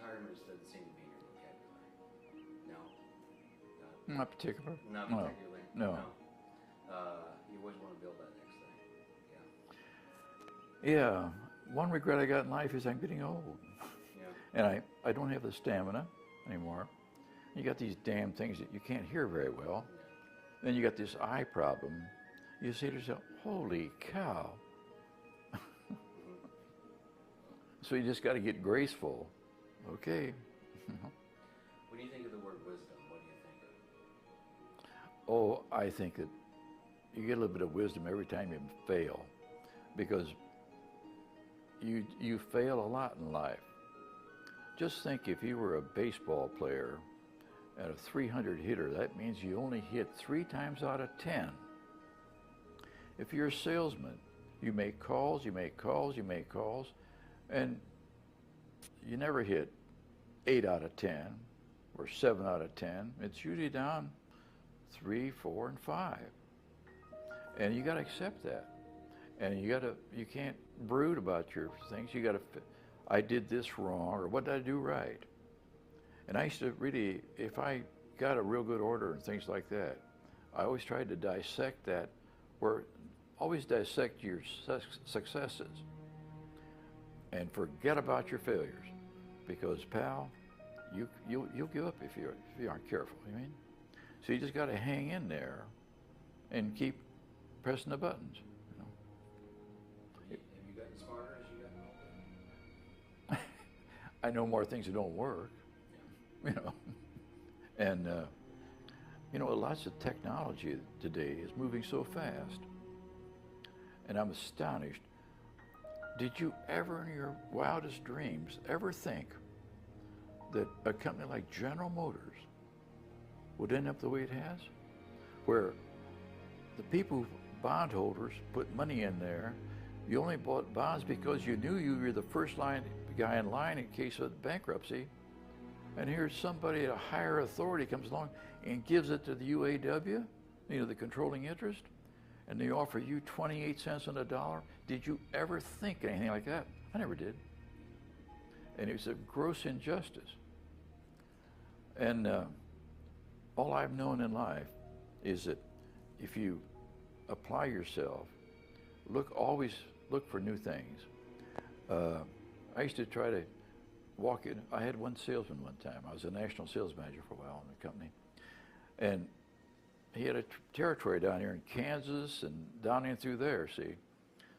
retirement just doesn't seem to be in your vocabulary. No. Not particular. Not No. particularly. No. You always want to build that next thing. Yeah. Yeah. One regret I got in life is I'm getting old. Yeah. And I don't have the stamina anymore. You got these damn things that you can't hear very well. Yeah. Then you got this eye problem. You say to yourself, holy cow. So you just got to get graceful. Okay. When you think of the word wisdom, what do you think of? Oh, I think that you get a little bit of wisdom every time you fail, because you fail a lot in life. Just think if you were a baseball player and a 300 hitter, that means you only hit 3 times out of 10. If you're a salesman, you make calls, you make calls, you make calls, and you never hit 8 out of 10 or 7 out of 10. It's usually down 3, 4, and 5. And you got to accept that. And you can't brood about your things. You got to, I did this wrong, or what did I do right? And I used to really, if I got a real good order and things like that, I always tried to dissect that, always dissect your successes and forget about your failures, because pal, you'll give up if you aren't careful. You mean? So you just got to hang in there and keep pressing the buttons. You know? Have you gotten smarter as you gotten older? I know more things that don't work. Yeah. You know, and lots of technology today is moving so fast, and I'm astonished. Did you ever in your wildest dreams ever think that a company like General Motors would end up the way it has, where the people, bondholders, put money in there? You only bought bonds because you knew you were the first guy in line in case of bankruptcy. And here's somebody at a higher authority comes along and gives it to the UAW, the controlling interest, and they offer you 28 cents on the dollar. Did you ever think anything like that? I never did. And it was a gross injustice. And all I've known in life is that if you apply yourself, always look for new things. I used to try to walk in. I had one salesman one time. I was a national sales manager for a while in the company. And he had a territory down here in Kansas and down in through there, see.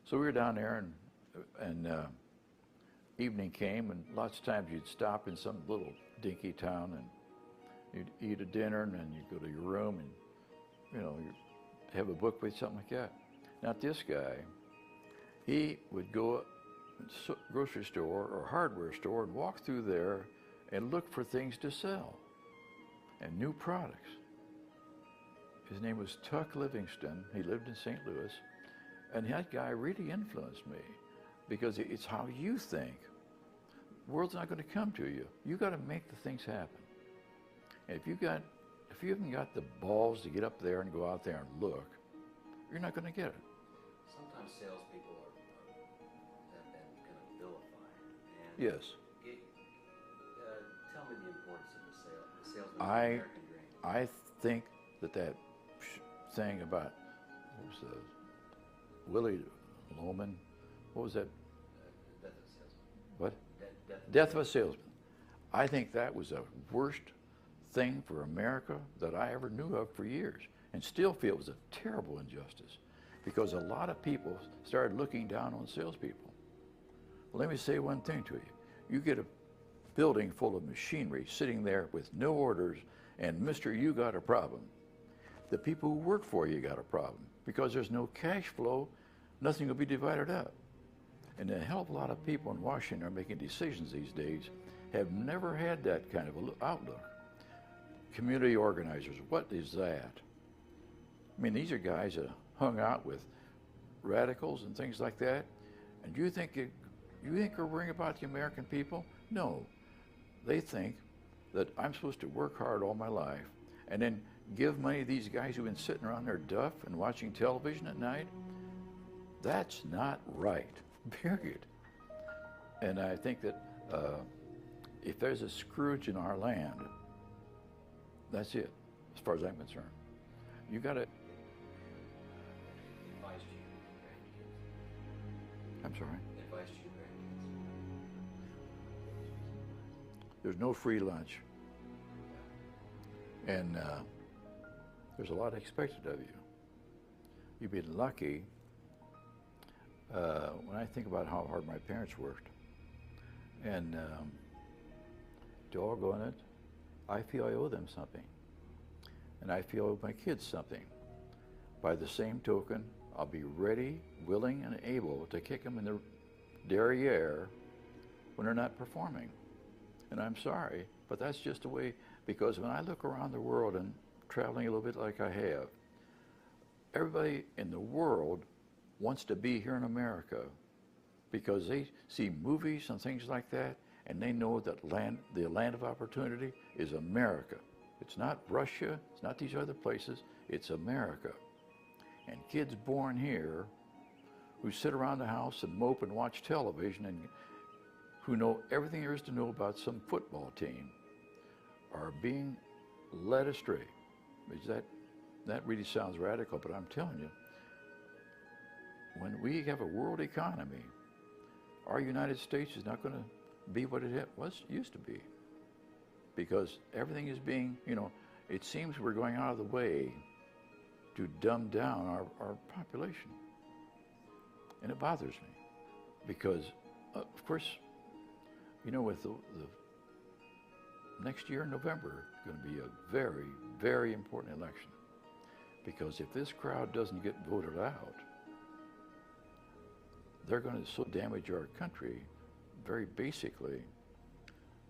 So we were down there, and evening came, and lots of times you'd stop in some little dinky town and you'd eat a dinner, and then you'd go to your room and, you'd have a book with something like that. Now this guy, he would go to a grocery store or hardware store and walk through there and look for things to sell and new products. His name was Tuck Livingston. He lived in St. Louis. And that guy really influenced me, because it's how you think. The world's not going to come to you. You got to make the things happen. And if you haven't got the balls to get up there and go out there and look, you're not going to get it. Sometimes salespeople have been kind of vilified. And Yes. Tell me the importance of the salesman's American dream. I think that thing about, Willie Loman, what was that? Death of a salesman. What? Death Death of a salesman. I think that was the worst thing for America that I ever knew of for years, and still feel it was a terrible injustice, because a lot of people started looking down on salespeople. Well, let me say one thing to you. You get a building full of machinery sitting there with no orders, and Mr. You got a problem. The people who work for you got a problem, because there's no cash flow, nothing will be divided up. And a hell of a lot of people in Washington are making decisions these days have never had that kind of outlook. Community organizers, what is that? I mean, these are guys that hung out with radicals and things like that. And you think they're worrying about the American people? No. They think that I'm supposed to work hard all my life and then give money to these guys who've been sitting around their duff and watching television at night. That's not right, period. And I think that if there's a Scrooge in our land, that's it, as far as I'm concerned. You got to. Advice to your grandkids. I'm sorry. Advice to your grandkids. There's no free lunch, and there's a lot expected of you. You've been lucky. When I think about how hard my parents worked, and doggone it, I feel I owe them something. And I feel I owe my kids something. By the same token, I'll be ready, willing, and able to kick them in the derriere when they're not performing. And I'm sorry, but that's just the way, because when I look around the world and traveling a little bit like I have, everybody in the world wants to be here in America because they see movies and things like that, and they know that the land of opportunity is America. It's not Russia, it's not these other places, it's America. And kids born here who sit around the house and mope and watch television and who know everything there is to know about some football team are being led astray. That really sounds radical, but I'm telling you, when we have a world economy, our United States is not going to be what it used to be. Because everything is being, it seems we're going out of the way to dumb down our population. And it bothers me. Because, of course, with the next year in November, it's going to be a very, very important election. Because if this crowd doesn't get voted out, they're going to so damage our country, very basically,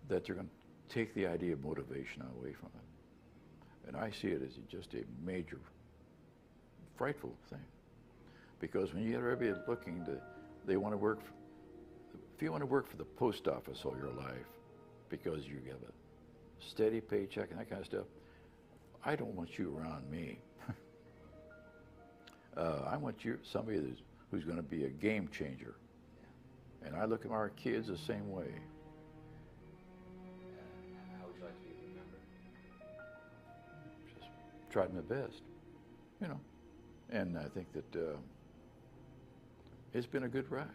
that they're going to take the idea of motivation away from it. And I see it as just a major, frightful thing. Because when you get everybody looking they want to work, if you want to work for the post office all your life, because you have a steady paycheck and that kind of stuff, I don't want you around me. I want somebody who's going to be a game changer. And I look at our kids the same way. How would you like to be remembered? Just tried my best, And I think that it's been a good ride.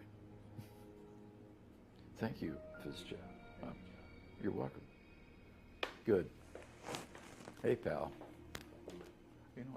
Thank you, Fitzgerald. You're welcome. Good. Hey, pal. Isn't